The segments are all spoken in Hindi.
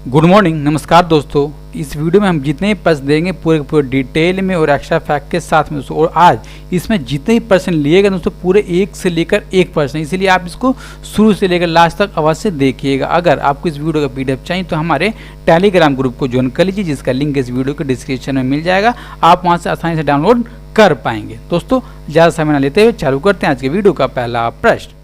गुड मॉर्निंग, नमस्कार दोस्तों। इस वीडियो में हम जितने भी प्रश्न देंगे पूरे डिटेल में और एक्स्ट्रा फैक्ट के साथ में दोस्तों। और आज इसमें जितने भी प्रश्न लिए गए दोस्तों पूरे एक से लेकर एक प्रश्न, इसीलिए आप इसको शुरू से लेकर लास्ट तक अवश्य देखिएगा। अगर आपको इस वीडियो का पीडीएफ चाहिए तो हमारे टेलीग्राम ग्रुप को ज्वाइन कर लीजिए, जिसका लिंक इस वीडियो के डिस्क्रिप्शन में मिल जाएगा। आप वहाँ से आसानी से डाउनलोड कर पाएंगे। दोस्तों ज़्यादा समय न लेते हुए चालू करते हैं आज के वीडियो का पहला प्रश्न।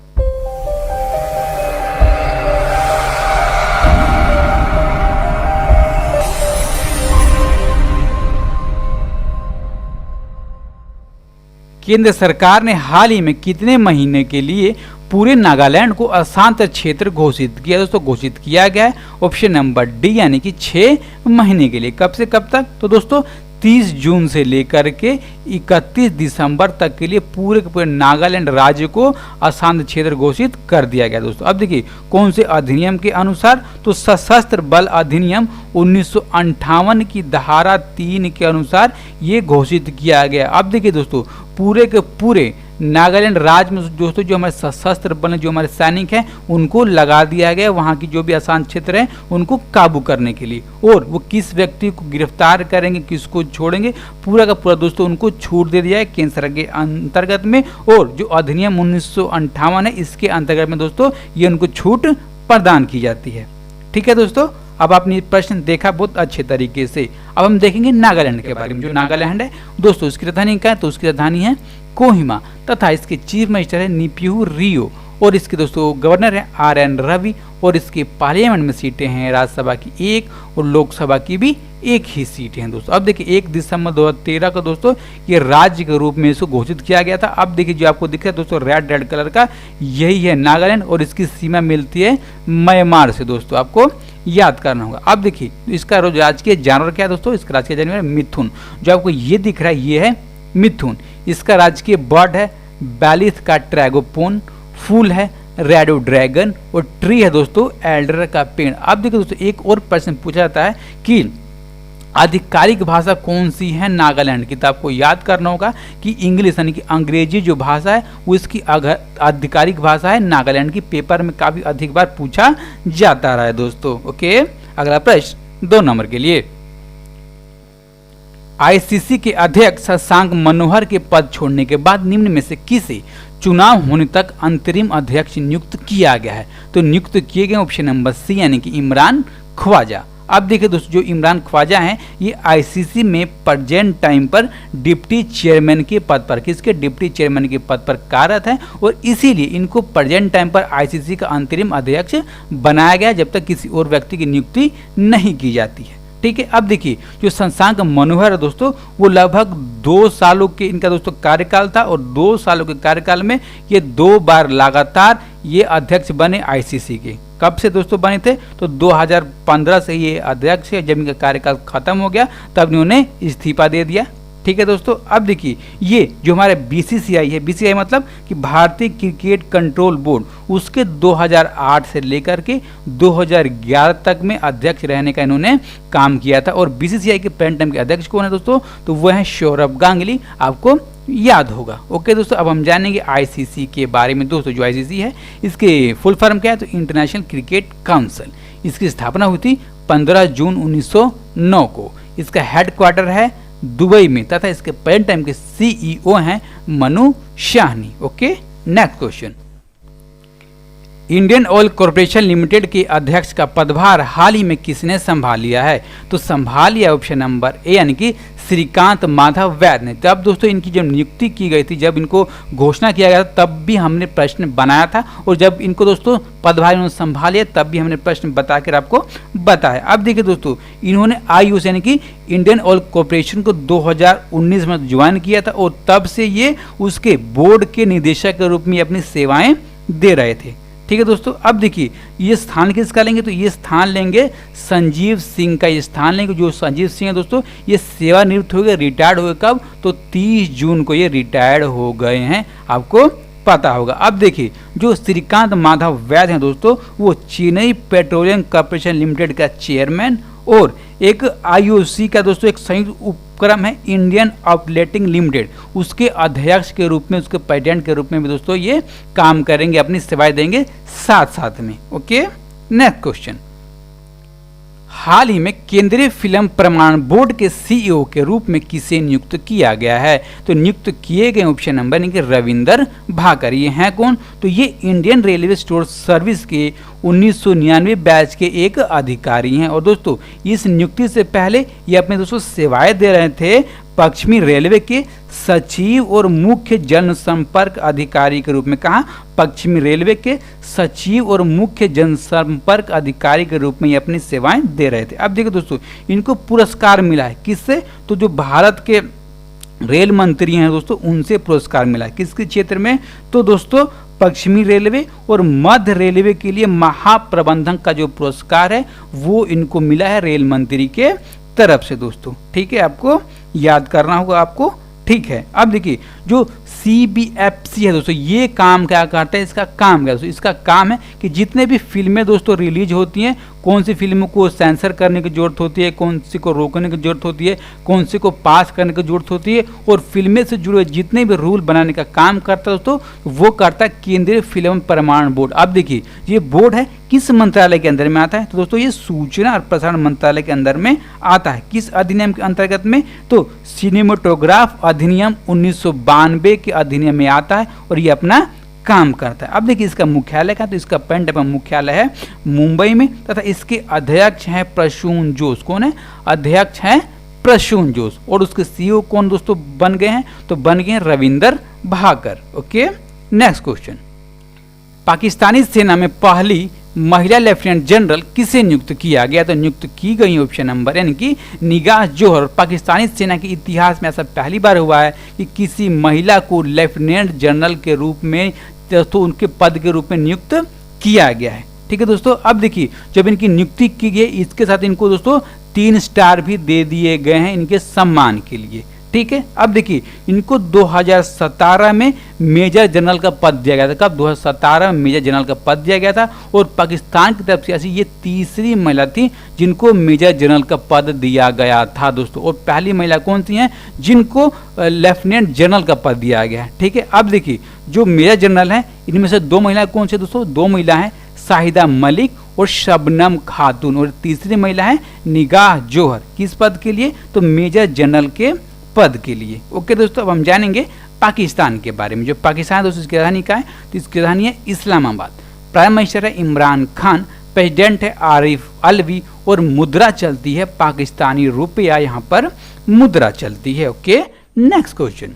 केंद्र सरकार ने हाल ही में कितने महीने के लिए पूरे नागालैंड को अशांत क्षेत्र घोषित किया? दोस्तों घोषित किया गया है ऑप्शन नंबर डी, यानी कि 6 महीने के लिए। कब से कब तक? तो दोस्तों 30 जून से लेकर के 31 दिसंबर तक के लिए पूरे के पूरे नागालैंड राज्य को अशांत क्षेत्र घोषित कर दिया गया। दोस्तों अब देखिए कौन से अधिनियम के अनुसार? तो सशस्त्र बल अधिनियम 1958 की धारा 3 के अनुसार ये घोषित किया गया। अब देखिए दोस्तों पूरे के पूरे नागालैंड राज्य में दोस्तों जो हमारे सशस्त्र बल जो हमारे सैनिक हैं उनको लगा दिया गया, वहाँ की जो भी अशांत क्षेत्र हैं उनको काबू करने के लिए। और वो किस व्यक्ति को गिरफ्तार करेंगे, किसको छोड़ेंगे, पूरा का पूरा दोस्तों उनको छूट दे दिया है केंद्र सरकार के अंतर्गत में। और जो अधिनियम 1958 है इसके अंतर्गत में दोस्तों ये उनको छूट प्रदान की जाती है। ठीक है दोस्तों, अब आपने प्रश्न देखा बहुत अच्छे तरीके से। अब हम देखेंगे नागालैंड के बारे में। जो नागालैंड है दोस्तों इसकी राजधानी क्या है? तो उसकी राजधानी है कोहिमा तथा इसके चीफ मिनिस्टर है नीपियू रियो। और इसके दोस्तों गवर्नर है RN रवि। और इसके पार्लियामेंट में सीटें हैं राज्यसभा की 1 और लोकसभा की भी 1 ही सीट हैं दोस्तों। अब देखिए 1 दिसंबर 2013 को दोस्तों ये राज्य के रूप में इसको घोषित किया गया था। अब देखिए जो आपको दिख रहा है दोस्तों रेड कलर का, यही है नागालैंड और इसकी सीमा मिलती है म्यांमार से। दोस्तों आपको याद करना होगा। अब देखिए इसका राजकीय जानवर क्या है दोस्तों? इसका राजकीय जानवर मिथुन। जो आपको ये दिख रहा है ये है मिथुन। इसका राजकीय बर्ड है बैलिथ का ट्रैगोपोन। फूल है रेडो ड्रैगन। और ट्री है दोस्तों एल्डर का पेड़। अब देखिए दोस्तों एक और प्रश्न पूछा जाता है कि आधिकारिक भाषा कौन सी है नागालैंड की? तो आपको याद करना होगा कि इंग्लिश यानी कि अंग्रेजी जो भाषा है वो इसकी आधिकारिक भाषा है नागालैंड की। पेपर में काफी अधिक बार पूछा जाता रहा है दोस्तों। ओके, अगला प्रश्न 2 नंबर के लिए। ICC के अध्यक्ष शशांक मनोहर के पद छोड़ने के बाद निम्न में से किसे चुनाव होने तक अंतरिम अध्यक्ष नियुक्त किया गया है? तो नियुक्त किए गए ऑप्शन नंबर सी, यानी कि इमरान ख्वाजा। अब देखिए दोस्तों जो इमरान ख्वाजा हैं ये ICC में प्रेजेंट टाइम पर डिप्टी चेयरमैन के पद पर, किसके? डिप्टी चेयरमैन के पद पर कार्यरत हैं। और इसीलिए इनको प्रेजेंट टाइम पर ICC का अंतरिम अध्यक्ष बनाया गया जब तक किसी और व्यक्ति की नियुक्ति नहीं की जाती है। ठीक है, अब देखिए जो शशांक मनोहर है दोस्तों वो लगभग 2 सालों के इनका दोस्तों कार्यकाल था। और 2 सालों के कार्यकाल में ये 2 बार लगातार ये अध्यक्ष बने ICC के। कब से दोस्तों बने थे? तो 2015 से ये अध्यक्ष है। जब इनका कार्यकाल खत्म हो गया तब इन्होंने इस्तीफा दे दिया। ठीक है दोस्तों, अब देखिए ये जो हमारे BCCI है, BCCI मतलब कि भारतीय क्रिकेट कंट्रोल बोर्ड, उसके 2008 से लेकर के 2011 तक में अध्यक्ष रहने का इन्होंने काम किया था। और BCCI के प्रेजेंट टाइम के अध्यक्ष कौन है दोस्तों? तो वह है सौरभ गांगुली, आपको याद होगा। ओके दोस्तों, अब हम जानेंगे ICC के बारे में। दोस्तों जो ICC है इसके फुल फॉर्म क्या है? तो इंटरनेशनल क्रिकेट काउंसिल। इसकी स्थापना हुई थी 15 जून 1909 को। इसका हेडक्वार्टर है दुबई में तथा इसके प्रेजेंट टाइम के CEO हैं Manu Shahani. Okay, next question. Indian oil corporation limited के अध्यक्ष का पदभार हाल ही में किसने संभाल लिया है? तो संभाल लिया ऑप्शन नंबर ए, यानी कि श्रीकांत माधव वैद्य ने। तब दोस्तों इनकी जब नियुक्ति की गई थी, जब इनको घोषणा किया गया था तब भी हमने प्रश्न बनाया था। और जब इनको दोस्तों पदभार इन्होंने संभाल लिया तब भी हमने प्रश्न बता कर आपको बताया। अब देखिए दोस्तों इन्होंने IOC यानी कि इंडियन ऑयल कॉर्पोरेशन को 2019 में ज्वाइन किया था। और तब से ये उसके बोर्ड के निदेशक के रूप में अपनी सेवाएं दे रहे थे। ठीक है दोस्तों, अब देखिए ये स्थान किसका लेंगे? तो ये स्थान लेंगे संजीव सिंह का। ये स्थान लेंगे। जो संजीव सिंह है दोस्तों ये सेवानिवृत्त हो गए, रिटायर्ड हो गए। कब? तो 30 जून को ये रिटायर्ड हो गए हैं, आपको पता होगा। अब देखिए जो श्रीकांत माधव वैद्य हैं दोस्तों वो चेन्नई पेट्रोलियम कॉर्पोरेशन लिमिटेड का चेयरमैन और एक IOC का दोस्तों एक संयुक्त उपक्रम है इंडियन ऑपरेटिंग लिमिटेड, उसके अध्यक्ष के रूप में, उसके प्रेसिडेंट के रूप में भी दोस्तों ये काम करेंगे, अपनी सेवाएं देंगे साथ साथ में। Okay, next question. हाल ही में केंद्रीय फिल्म प्रमाण बोर्ड के सीईओ के रूप में किसे नियुक्त किया गया है? तो नियुक्त किए गए ऑप्शन नंबर यानी कि रविंदर भाकर। ये हैं कौन? तो ये इंडियन रेलवे स्टोर सर्विस के 1999 बैच के एक अधिकारी हैं। और दोस्तों इस नियुक्ति से पहले ये अपने दोस्तों सेवाएं दे रहे थे पश्चिमी रेलवे के सचिव और मुख्य जनसंपर्क अधिकारी के रूप में। कहा? पश्चिमी रेलवे के सचिव और मुख्य जनसंपर्क अधिकारी के रूप में ये अपनी सेवाएं दे रहे थे। अब देखिए दोस्तों इनको पुरस्कार मिला है किससे? तो जो भारत के रेल मंत्री हैं दोस्तों उनसे पुरस्कार मिला है। किसके क्षेत्र में? तो दोस्तों पश्चिमी रेलवे और मध्य रेलवे के लिए महाप्रबंधक का जो पुरस्कार है वो इनको मिला है रेल मंत्री के तरफ से दोस्तों। ठीक है, आपको याद करना होगा आपको। ठीक है, अब देखिए जो CBFC है दोस्तों ये काम क्या करता है? इसका काम क्या दोस्तों? इसका काम है कि जितने भी फिल्में दोस्तों रिलीज होती हैं, कौन सी फिल्मों को सेंसर करने की जरूरत होती है, कौन सी को रोकने की जरूरत होती है, कौन सी को पास करने की जरूरत होती है, और फिल्में से जुड़े जितने भी रूल बनाने का काम करता है दोस्तों वो करता है केंद्रीय फिल्म प्रमाण बोर्ड। अब देखिए ये बोर्ड है किस मंत्रालय के अंदर में आता है? तो दोस्तों ये सूचना और प्रसारण मंत्रालय के अंदर में आता है। किस अधिनियम के अंतर्गत में? तो सिनेमेटोग्राफ अधिनियम 1992 के अधिनियम में आता है और ये अपना काम करता है। अब देखिए इसका मुख्यालय का, तो इसका पेंटागन मुख्यालय है मुंबई में तथा इसके अध्यक्ष हैं प्रसून जोश। कौन है? अध्यक्ष हैं प्रसून जोश। और उसके सीईओ कौन दोस्तों बन गए हैं? तो बन गए हैं Ravinder Bhakar. Okay, next question. Pakistani सेना में पहली महिला लेफ्टिनेंट जनरल किसे नियुक्त किया गया? तो नियुक्त की गई ऑप्शन नंबर यानी कि निगाह जोहर। पाकिस्तानी सेना के इतिहास में ऐसा पहली बार हुआ है कि किसी महिला को लेफ्टिनेंट जनरल के रूप में तो उनके पद के रूप में नियुक्त किया गया है। ठीक है दोस्तों, अब देखिए जब इनकी नियुक्ति की गई इसके साथ इनको दोस्तों 3 स्टार भी दे दिए गए हैं इनके सम्मान के लिए। ठीक है, अब देखिए इनको 2017 में मेजर जनरल का पद दिया गया था। कब? 2017 में मेजर जनरल का पद दिया गया था और पाकिस्तान की तरफ से ऐसी ये तीसरी महिला थी जिनको मेजर जनरल का पद दिया गया था दोस्तों। और पहली महिला कौन सी हैं? जिनको लेफ्टिनेंट जनरल का पद दिया गया है। ठीक है, अब देखिए जो मेजर जनरल हैं इनमें से 2 महिलाएं कौन सी दोस्तों? 2 महिला हैं शाहिदा मलिक और शबनम खातून, और तीसरी महिला है निगाह जोहर। किस पद के लिए? तो मेजर जनरल के पद के लिए। ओके दोस्तों, अब हम जानेंगे पाकिस्तान के बारे में। जो पाकिस्तान दोस्तों इसकी राजधानी का है? तो इसकी राजधानी है इस्लामाबाद। प्राइम मिनिस्टर है इमरान खान, प्रेसिडेंट है आरिफ अलवी और मुद्रा चलती है पाकिस्तानी रुपया, यहाँ पर मुद्रा चलती है। Okay, next question.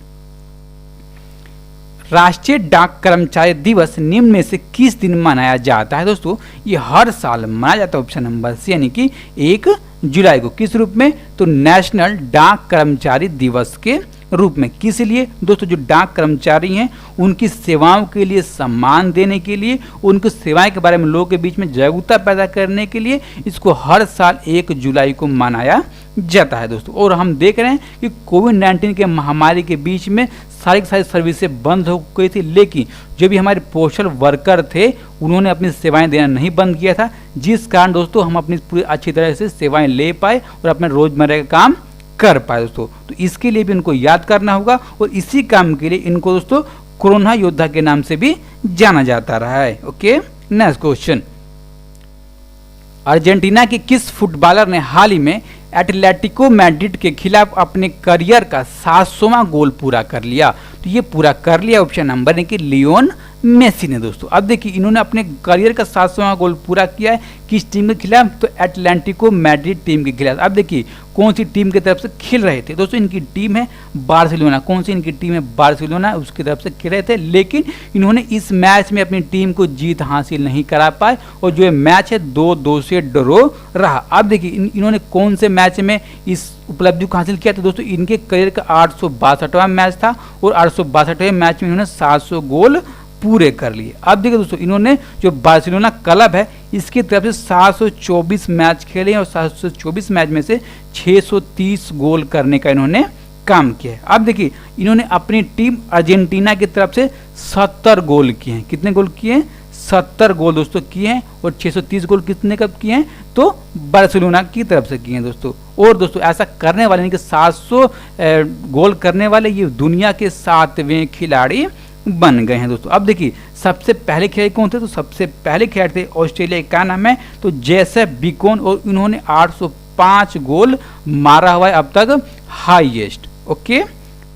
राष्ट्रीय डाक कर्मचारी दिवस निम्न में से किस दिन मनाया जाता है? दोस्तों ये हर साल मनाया जाता है ऑप्शन नंबर सी यानी कि 1 जुलाई को। किस रूप में? तो नेशनल डाक कर्मचारी दिवस के रूप में। किस लिए? दोस्तों जो डाक कर्मचारी हैं उनकी सेवाओं के लिए सम्मान देने के लिए, उनकी सेवाएं के बारे में लोगों के बीच में जागरूकता पैदा करने के लिए इसको हर साल 1 जुलाई को मनाया जाता है दोस्तों। और हम देख रहे हैं कि कोविड-19 के महामारी के बीच में सारी सर्विसें बंद हो गई थी, लेकिन जो भी हमारे पोस्टल वर्कर थे उन्होंने अपनी सेवाएं देना नहीं बंद किया था, जिस कारण दोस्तों हम अपनी पूरी अच्छी तरह से सेवाएं ले पाए और अपने रोजमर्रा का काम कर पाए दोस्तों। तो इसके लिए भी इनको याद करना होगा और इसी काम के लिए इनको दोस्तों कोरोना योद्धा के नाम से भी जाना जाता रहा है। Okay, next question. अर्जेंटीना के किस फुटबॉलर ने हाल ही में एटलेटिको मैड्रिड के खिलाफ अपने करियर का 700वां गोल पूरा कर लिया? तो ये पूरा कर लिया ऑप्शन नंबर है कि लियोन मेसी ने दोस्तों। अब देखिए इन्होंने अपने करियर का 700वां गोल पूरा किया है किस टीम के खिलाफ? तो एटलेटिको मैड्रिड टीम के खिलाफ। अब देखिए कौन सी टीम की तरफ से खेल रहे थे दोस्तों? इनकी टीम है बार्सिलोना। कौन सी इनकी टीम है? बार्सिलोना, उसकी तरफ से खेल रहे थे, लेकिन इन्होंने इस मैच में अपनी टीम को जीत हासिल नहीं करा पाए और जो मैच है 2-2 से ड्रॉ रहा। अब देखिए इन्होंने कौन से मैच में इस उपलब्धि को हासिल किया? तो दोस्तों इनके करियर का 862वां मैच था और 862वें मैच में इन्होंने 700 गोल पूरे कर लिए। अब देखिए दोस्तों इन्होंने जो बार्सिलोना क्लब है इसकी तरफ से 724 मैच खेले और 724 मैच में से 630 गोल करने का इन्होंने काम किया है। अब देखिए इन्होंने अपनी टीम अर्जेंटीना की तरफ से 70 गोल किए हैं। कितने गोल किए हैं? 70 गोल दोस्तों किए हैं और 630 गोल कितने कब किए हैं? तो बार्सिलोना की तरफ से किए हैं दोस्तों। और दोस्तों ऐसा करने वाले यानी कि 700 गोल करने वाले ये दुनिया के 7वें खिलाड़ी बन गए हैं दोस्तों। अब देखिए सबसे पहले खिलाड़ी कौन थे, तो सबसे पहले खिलाड़ी थे ऑस्ट्रेलिया, क्या नाम है, तो जेसेफ बिकॉन, और इन्होंने 805 गोल मारा हुआ है अब तक हाईएस्ट। ओके,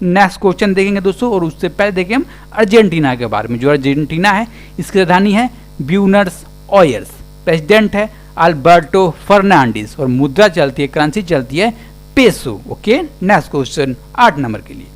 नेक्स्ट क्वेश्चन देखेंगे दोस्तों, और उससे पहले देखें हम अर्जेंटीना के बारे में। जो अर्जेंटीना है इसकी राजधानी है ब्यूनस आयर्स, प्रेसिडेंट है अल्बर्टो फर्नांडिस, और मुद्रा चलती है, करेंसी चलती है peso. Okay, next question 8 number के लिए,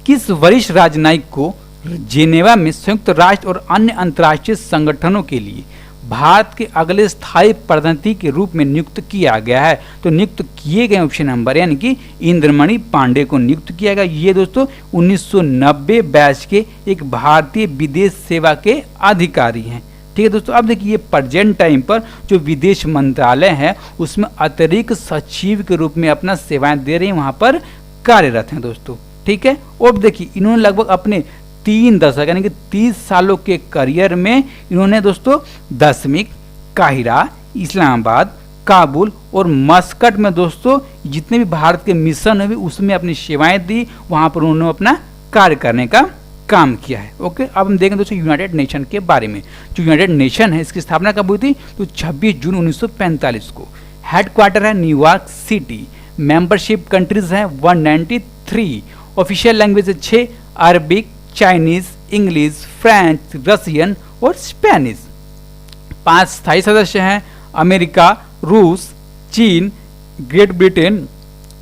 किस वरिष्ठ राजनयिक को जेनेवा में संयुक्त राष्ट्र और अन्य अंतर्राष्ट्रीय संगठनों के लिए भारत के अगले स्थायी प्रतिनिधि के रूप में नियुक्त किया गया है, तो नियुक्त किए गए ऑप्शन नंबर यानी कि इंद्रमणि पांडे को नियुक्त किया गया। ये दोस्तों 1990 बैच के एक भारतीय विदेश सेवा के अधिकारी हैं। ठीक है दोस्तों, अब देखिए प्रेजेंट टाइम पर जो विदेश मंत्रालय है उसमें अतिरिक्त सचिव के रूप में अपना सेवाएं दे रहे हैं, वहां पर कार्यरत हैं दोस्तों। ठीक है, और देखिए इन्होंने लगभग अपने 3 दशक यानी कि 30 सालों के करियर में इन्होंने दोस्तों दशमिक, काहिरा, इस्लामाबाद, काबुल और मस्कट में दोस्तों जितने भी भारत के मिशन हुए उसमें अपनी सेवाएं दी, वहां पर उन्होंने अपना कार्य करने का काम किया है। ओके, अब हम देखें दोस्तों यूनाइटेड नेशन के बारे में। जो यूनाइटेड नेशन है इसकी स्थापना कब हुई थी, तो 26 जून 1945 को। हेडक्वार्टर है न्यूयॉर्क सिटी। मेंबरशिप कंट्रीज हैं 193। ऑफिशियल लैंग्वेज है 6, Arabic, Chinese, English, French, Russian और स्पेनिश। 5 स्थायी सदस्य हैं अमेरिका, रूस, चीन, ग्रेट ब्रिटेन,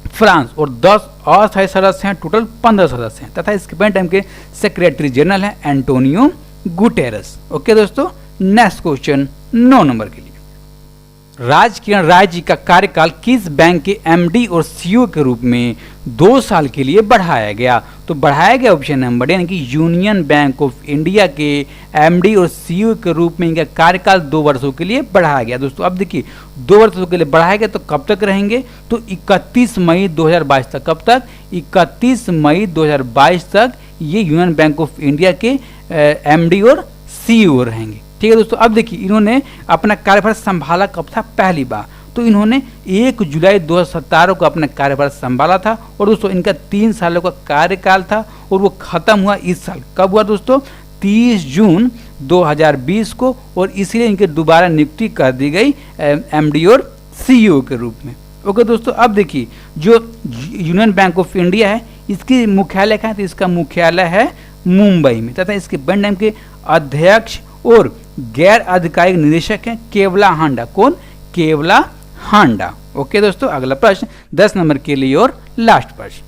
फ्रांस, और 10 अस्थायी सदस्य हैं। टोटल 15 सदस्य हैं, तथा इसके पेन टाइम के सेक्रेटरी जनरल हैं एंटोनियो गुटेरस। ओके दोस्तों, नेक्स्ट क्वेश्चन 9 नंबर के लिए, राजकिरण राय जी का कार्यकाल किस बैंक के एमडी और सीईओ के रूप में 2 साल के लिए बढ़ाया गया, तो बढ़ाया गया ऑप्शन नंबर यानी कि यूनियन बैंक ऑफ इंडिया के एमडी और सीईओ के रूप में इनका कार्यकाल 2 वर्षों के लिए बढ़ाया गया दोस्तों। अब देखिए 2 वर्षों के लिए बढ़ाया गया तो कब तक रहेंगे, तो 31 मई 2022 तक। कब तक, 31 मई 2022 तक ये यूनियन बैंक ऑफ इंडिया के एमडी और सीईओ रहेंगे। ठीक है दोस्तों, अब देखिए इन्होंने अपना कार्यभार संभाला कब था, पहली बार तो इन्होंने 1 जुलाई 2017 को अपना कार्यभार संभाला था, और दोस्तों इनका 3 सालों का कार्यकाल था और वो खत्म हुआ इस साल। कब हुआ दोस्तों, 30 जून 2020 को, और इसीलिए इनके दोबारा नियुक्ति कर दी गई एमडी और सीईओ के रूप में। ओके दोस्तों, अब देखिए जो यूनियन बैंक ऑफ इंडिया है इसकी मुख्यालय कहाँ है, तो इसका मुख्यालय है मुंबई में, तथा इसके बैंक नाम के अध्यक्ष और गैर आधिकारिक निदेशक हैं केवला हांडा। कौन, केवला हांडा। ओके दोस्तों, अगला प्रश्न 10 नंबर के लिए और लास्ट प्रश्न,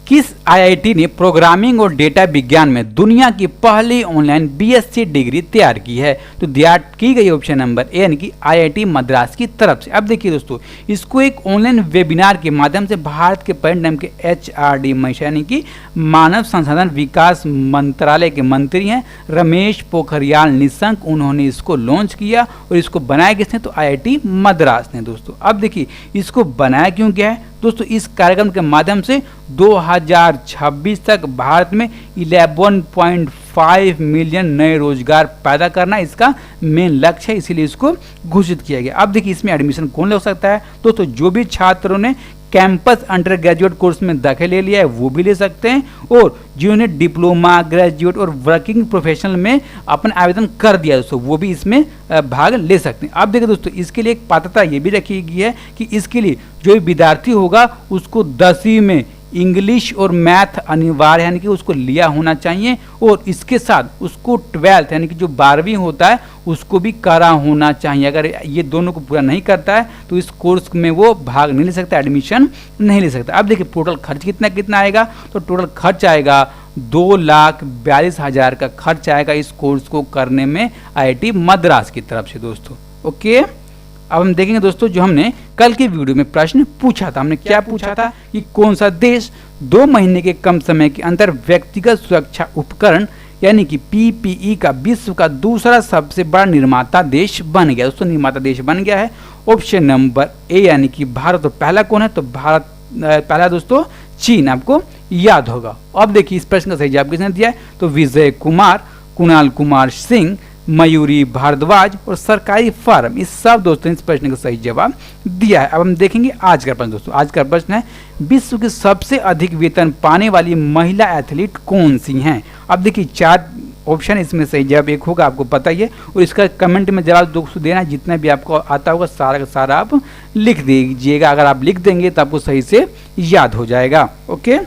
किस आईआईटी ने प्रोग्रामिंग और डेटा विज्ञान में दुनिया की पहली ऑनलाइन बीएससी डिग्री तैयार की है, तो तैयार की गई ऑप्शन नंबर ए यानी कि आईआईटी मद्रास की तरफ से। अब देखिए दोस्तों इसको एक ऑनलाइन वेबिनार के माध्यम से भारत के परिणाम के एचआरडी महेश यानी कि मानव संसाधन विकास मंत्रालय के मंत्री हैं रमेश पोखरियाल निशंक, उन्होंने इसको लॉन्च किया, और इसको बनाया किसने, तो आईआईटी मद्रास ने दोस्तों। अब देखिए इसको बनाया क्यों गया है दोस्तों, इस कार्यक्रम के माध्यम से 2026 तक भारत में 11.5 मिलियन नए रोजगार पैदा करना इसका मेन लक्ष्य है, इसीलिए इसको घोषित किया गया। अब देखिए इसमें एडमिशन कौन ले सकता है दोस्तों, जो भी छात्रों ने कैंपस अंडर ग्रेजुएट कोर्स में दाखिला ले लिया है वो भी ले सकते हैं, और जिन्होंने डिप्लोमा, ग्रेजुएट और वर्किंग प्रोफेशनल में अपना आवेदन कर दिया दोस्तों वो भी इसमें भाग ले सकते हैं। अब देखिए दोस्तों इसके लिए एक पात्रता ये भी रखी गई है कि इसके लिए जो विद्यार्थी होगा उसको 10वीं में इंग्लिश और मैथ अनिवार्य यानी कि उसको लिया होना चाहिए, और इसके साथ उसको 12th यानी कि जो 12वीं होता है उसको भी करा होना चाहिए। अगर ये दोनों को पूरा नहीं करता है तो इस कोर्स में वो भाग नहीं ले सकता, एडमिशन नहीं ले सकता। अब देखिए टोटल खर्च कितना आएगा, तो टोटल खर्च आएगा 2,42,000 का खर्च आएगा इस कोर्स को करने में आईआईटी मद्रास की तरफ से दोस्तों। ओके, अब हम देखेंगे दोस्तों जो हमने कल की वीडियो में प्रश्न पूछा था, हमने क्या पूछा था कि कौन सा देश 2 महीने के कम समय के अंदर व्यक्तिगत सुरक्षा उपकरण यानी कि पीपीई का विश्व का दूसरा सबसे बड़ा निर्माता देश बन गया। दोस्तों निर्माता देश बन गया है ऑप्शन नंबर ए यानी कि भारत। तो पहला कौन है, तो भारत पहला दोस्तों चीन, आपको याद होगा। अब देखिए इस प्रश्न का सही जवाब किसने दिया है, तो विजय कुमार, कुणाल कुमार सिंह, मयूरी, भारद्वाज और सरकारी फार्म, इस सब दोस्तों इस प्रश्न का सही जवाब दिया है। अब हम देखेंगे आज का प्रश्न दोस्तों। आज का प्रश्न है विश्व की सबसे अधिक वेतन पाने वाली महिला एथलीट कौन सी हैं। अब देखिए 4 ऑप्शन, इसमें सही जवाब एक होगा, आपको पता ही है, और इसका कमेंट में जवाब दोस्तों देना, जितना भी आपको आता होगा सारा का सारा आप लिख दीजिएगा। अगर आप लिख देंगे तो आपको सही से याद हो जाएगा। ओके,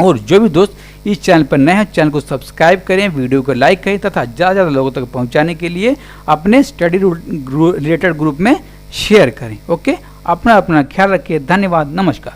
और जो भी दोस्त इस चैनल पर नए हैं चैनल को सब्सक्राइब करें, वीडियो को लाइक करें तथा ज़्यादा ज़्यादा लोगों तक पहुंचाने के लिए अपने स्टडी रिलेटेड ग्रुप में शेयर करें। ओके, अपना ख्याल रखिए। धन्यवाद, नमस्कार।